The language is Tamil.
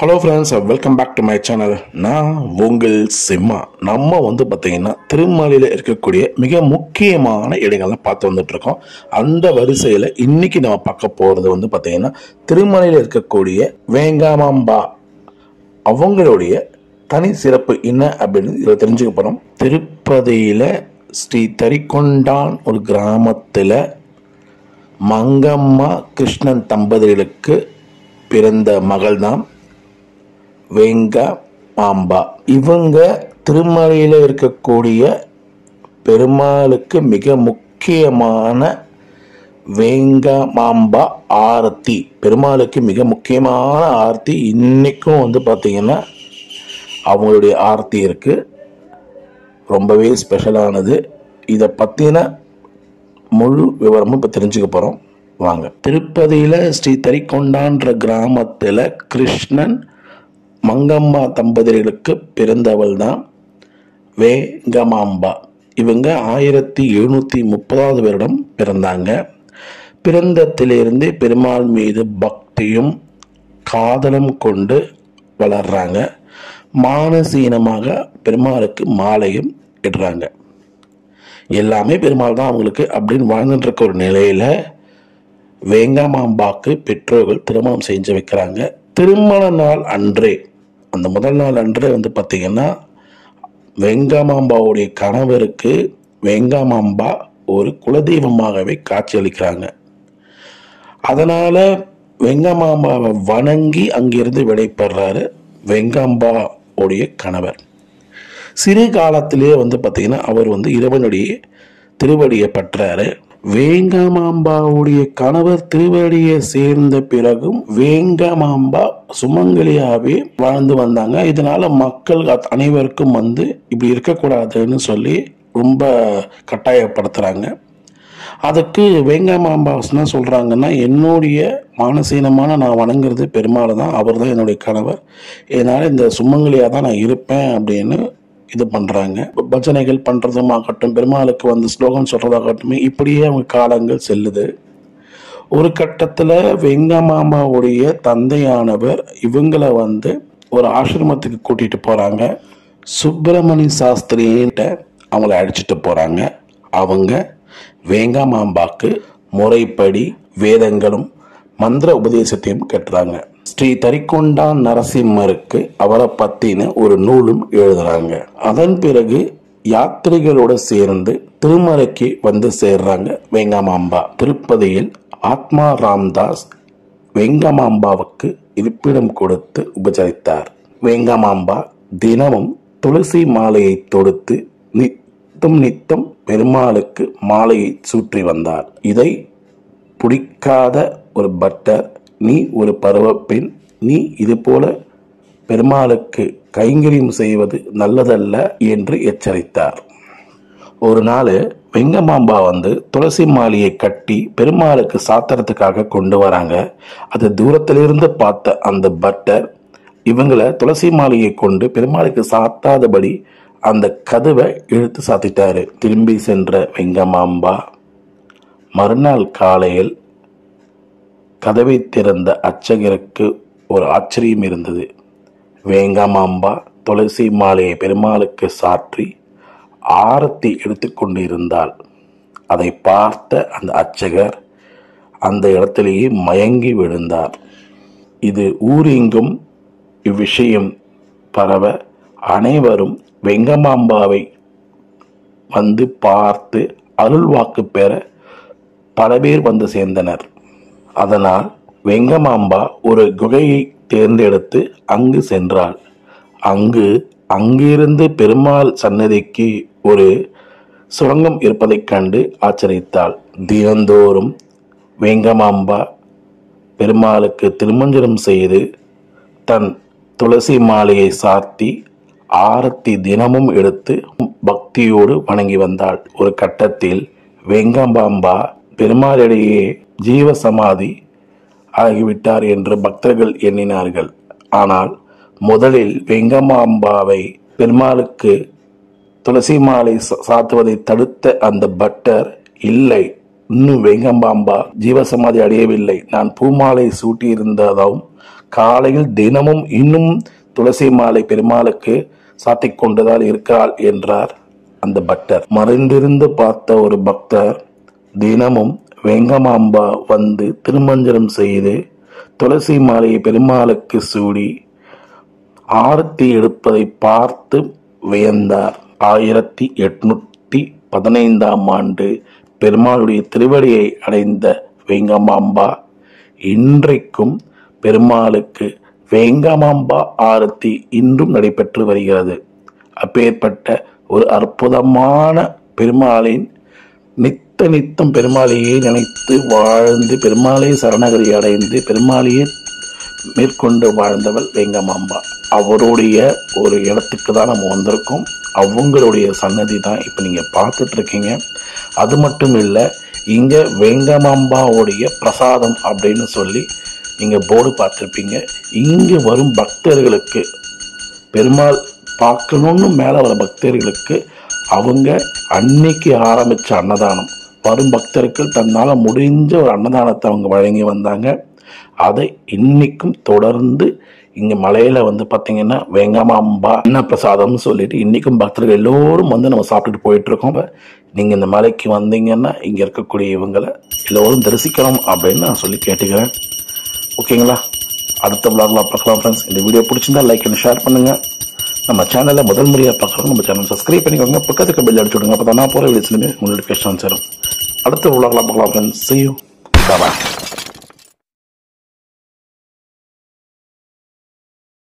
Hello friends, welcome back to my channel. நான் உங்கள் சிம்மா. நம்ம பார்த்தீங்கன்னா திருமலையில் இருக்கக்கூடிய மிக முக்கியமான இடங்கள்லாம் பார்த்து வந்துட்டுருக்கோம். அந்த வரிசையில் இன்னைக்கு நம்ம பார்க்க போகிறது பார்த்தீங்கன்னா திருமலையில் இருக்கக்கூடிய வேங்கமாம்பா அவங்களுடைய தனி சிறப்பு என்ன அப்படின்னு இதில் தெரிஞ்சுக்க போகிறோம். திருப்பதியில் ஸ்ரீ தரிக்கொண்டான் ஒரு கிராமத்தில் மங்கம்மா கிருஷ்ணன் தம்பதிகளுக்கு பிறந்த மகள் தான் வேங்கமாம்பா. இவங்க திருமலையில் இருக்கக்கூடிய பெருமாளுக்கு மிக முக்கியமான வேங்கமாம்பா ஆரத்தி, பெருமாளுக்கு மிக முக்கியமான ஆரத்தி இன்னைக்கும் பார்த்தீங்கன்னா அவங்களுடைய ஆரத்தி இருக்கு. ரொம்பவே ஸ்பெஷலானது. இதை பற்றின முழு விவரமும் இப்போ தெரிஞ்சுக்க போகிறோம். வாங்க. திருப்பதியில் ஸ்ரீ தரிக்கொண்டான்ற கிராமத்தில் கிருஷ்ணன் மங்கம்மா தம்பதிகளுக்கு பிறந்தவள் தான் வேங்கமாம்பா. இவங்க 1730 வருடம் பிறந்தாங்க. பிறந்தத்திலிருந்து பெருமாள் மீது பக்தியும் காதலும் கொண்டு வளர்றாங்க. மானசீனமாக பெருமாளுக்கு மாலையும் இடுறாங்க. எல்லாமே பெருமாள் தான் அவங்களுக்கு அப்படின்னு வாழ்ந்துட்டு இருக்க ஒரு நிலையில வேங்கமாம்பாக்கு பெற்றோர்கள் திருமணம் செஞ்சு வைக்கிறாங்க. திருமண நாள் அன்றே, அந்த முதல் நாள் அன்றே பார்த்தீங்கன்னா வேங்கமாம்பாவுடைய கணவருக்கு வேங்கமாம்பா ஒரு குலதெய்வமாகவே காட்சியளிக்கிறாங்க. அதனால வேங்கமாம்பாவை வணங்கி அங்கிருந்து விடைபெறாரு வேங்கம்பாவுடைய கணவர். சிறு காலத்திலே பார்த்தீங்கன்னா அவர் இறைவனுடைய திருவடியை பற்றாரு. வேங்கமாம்பாவுடைய கணவர் திருவடியை சேர்ந்த பிறகும் வேங்கமாம்பா சுமங்கலியாவே வாழ்ந்து வந்தாங்க. இதனால மக்கள் அனைவருக்கும் இப்படி இருக்கக்கூடாதுன்னு சொல்லி ரொம்ப கட்டாயப்படுத்துறாங்க. அதுக்கு வேங்கமாம்பா என்ன சொல்றாங்கன்னா, என்னுடைய மானசீனமான நான் வணங்குறது பெருமாளை தான், அவர் தான் என்னுடைய கணவர், இதனால இந்த சுமங்கலியா தான் நான் இருப்பேன் அப்படின்னு இது பண்றாங்க. பஜனைகள் பண்றதுமாகட்டும், பெருமாளுக்கு ஸ்லோகம் சொல்றதாகட்டும், இப்படியே அவங்க காலங்கள் செல்லுது. ஒரு கட்டத்துல வேங்கமாம்பாவுடைய தந்தையானவர் இவங்களை ஒரு ஆசிரமத்துக்கு கூட்டிட்டு போறாங்க. சுப்பிரமணிய சாஸ்திரியிட்ட அவங்கள அழைச்சிட்டு போறாங்க. அவங்க வேங்கமாம்பாக்கு முறைப்படி வேதங்களும் மந்திர உபதேசத்தையும் கட்டுறாங்க. ஸ்ரீ தரிக்கொண்டான் நரசிம்மருக்கு அவரை பத்தின ஒரு நூலும் எழுதுறாங்க. அதன் பிறகு யாத்திரைகளோட சேர்ந்து திருமலைக்கு சேர்றாங்க வேங்கமாம்பா. திருப்பதியில் ஆத்மா ராம்தாஸ் வேங்கமாம்பாவுக்கு இருப்பிடம் கொடுத்து உபசரித்தார். வேங்கமாம்பா தினமும் துளசி மாலையை தொடுத்து நித்தம் பெருமாளுக்கு மாலையை சுற்றி வந்தார். இதை பிடிக்காத ஒரு பட்டர், நீ ஒரு பருவப்பெண், நீ இது போல பெருமாளுக்கு கைங்கரியம் செய்வது நல்லதல்ல என்று எச்சரித்தார். ஒரு நாள் வேங்கமாம்பா துளசி மாலையை கட்டி பெருமாளுக்கு சாத்திரத்துக்காக கொண்டு வராங்க. அது தூரத்திலிருந்து பார்த்த அந்த பட்டர் இவங்களை துளசி மாலையை கொண்டு பெருமாளுக்கு சாத்தாதபடி அந்த கதவை இழுத்து சாத்திட்டாரு. திரும்பி சென்ற வேங்கமாம்பா மறுநாள் காலையில் கதவை திறந்த அர்ச்சகருக்கு ஒரு ஆச்சரியம் இருந்தது. வேங்கமாம்பா துளசி மாலையை பெருமாளுக்கு சாற்றி ஆரத்தி எடுத்துக்கொண்டு இருந்தாள். அதை பார்த்த அந்த அர்ச்சகர் அந்த இடத்திலேயே மயங்கி விழுந்தார். இது ஊரெங்கும் இவ்விஷயம் பரவ அனைவரும் வேங்கமாம்பாவை பார்த்து அருள்வாக்கு பெற பல பேர் சேர்ந்தனர். அதனால் வேங்கமாம்பா ஒரு குகையை தேர்ந்தெடுத்து அங்கு சென்றாள். அங்கிருந்து பெருமாள் சன்னதிக்கு ஒரு சுரங்கம் இருப்பதைக் கண்டு ஆச்சரித்தாள். தினந்தோறும் வேங்கமாம்பா பெருமாளுக்கு திருமஞ்சனம் செய்து தன் துளசி மாலையை சாத்தி ஆரத்தி தினமும் எடுத்து பக்தியோடு வணங்கி வந்தாள். ஒரு கட்டத்தில் வேங்கமாம்பா பெருமாளிடையே ஜீவசமாதி ஆகிவிட்டார் என்று பக்தர்கள் எண்ணினார்கள். ஆனால் முதலில் வேங்கமாம்பாவை பெருமாளுக்கு துளசி மாலை சாத்துவதை தடுத்த அந்த பட்டர், இல்லை, இன்னும் வேங்கமாம்பா ஜீவசமாதி அடையவில்லை, நான் பூமாலை சூட்டி இருந்ததாகவும் காலையில் தினமும் இன்னும் துளசி மாலை பெருமாளுக்கு சாத்திக் கொண்டுதான் இருக்கிறாள் என்றார் அந்த பக்தர். மறைந்திருந்து பார்த்த ஒரு பக்தர் தினமும் வெங்கமாம்பா வந்து திருமஞ்சனம் செய்து துளசி மாலையை பெருமாளுக்கு சூடி ஆரத்தி எடுப்பதை பார்த்து வியந்தார். 1815ஆம் ஆண்டு பெருமாளுடைய திருவடியை அடைந்த வெங்கமாம்பா இன்றைக்கும் பெருமாளுக்கு வெங்கமாம்பா ஆரத்தி இன்றும் நடைபெற்று வருகிறது. அப்பேற்பட்ட ஒரு அற்புதமான பெருமாளின் நித்தம் பெருமாளையே நினைத்து வாழ்ந்து பெருமாளை சரணகரி அடைந்து பெருமாளையே மேற்கொண்டு வாழ்ந்தவள் வெங்கமாம்பா. அவருடைய ஒரு இடத்துக்கு தான் நம்ம வந்திருக்கோம். அவங்களுடைய சன்னதி தான் இப்போ நீங்கள் பார்த்துட்டு இருக்கீங்க. அது மட்டும் இல்லை, இங்கே வெங்கமாம்பாவுடைய பிரசாதம் அப்படின்னு சொல்லி நீங்கள் போர்டு பார்த்துருப்பீங்க. இங்கே வரும் பக்தர்களுக்கு பெருமாள் பார்க்கணுன்னு மேலே வர பக்தர்களுக்கு அவங்க அன்னைக்கு ஆரம்பித்த அன்னதானம், வரும் பக்தர்கள் தன்னால் முடிஞ்ச ஒரு அன்னதானத்தை அவங்க வழங்கி வந்தாங்க. அதை இன்னைக்கும் தொடர்ந்து இங்கே மலையில் வந்து பார்த்தீங்கன்னா வெங்கமாம்பா அன்ன பிரசாதம்னு சொல்லிட்டு இன்னைக்கும் பக்தர்கள் எல்லோரும் வந்து நம்ம சாப்பிட்டுட்டு போயிட்டு இருக்கோம். நீங்கள் இந்த மலைக்கு வந்தீங்கன்னா இங்கே இருக்கக்கூடிய இவங்களை எல்லோரும் தரிசிக்கணும் அப்படின்னு நான் சொல்லி கேட்டுக்கிறேன். ஓகேங்களா? அடுத்த விளாக்ல பார்க்கலாம் ஃப்ரெண்ட்ஸ். இந்த வீடியோ பிடிச்சிருந்தா லைக் பண்ணி ஷேர் பண்ணுங்கள். நம்ம சேனலில் முதல் முறையாக பார்க்குறோம், நம்ம சேனல் சப்ஸ்கிரைப் பண்ணிக்கோங்க. பக்கத்துக்கு பெல் அடிச்சு விடுங்க. அப்போ தான் நான் போகிற வீடியோஸ்லையுமே உங்களுக்கு நோட்டிஃபிகேஷன் சேரும். அடுத்த விளாக்ல பார்க்கலாம் friends. See you. Bye bye.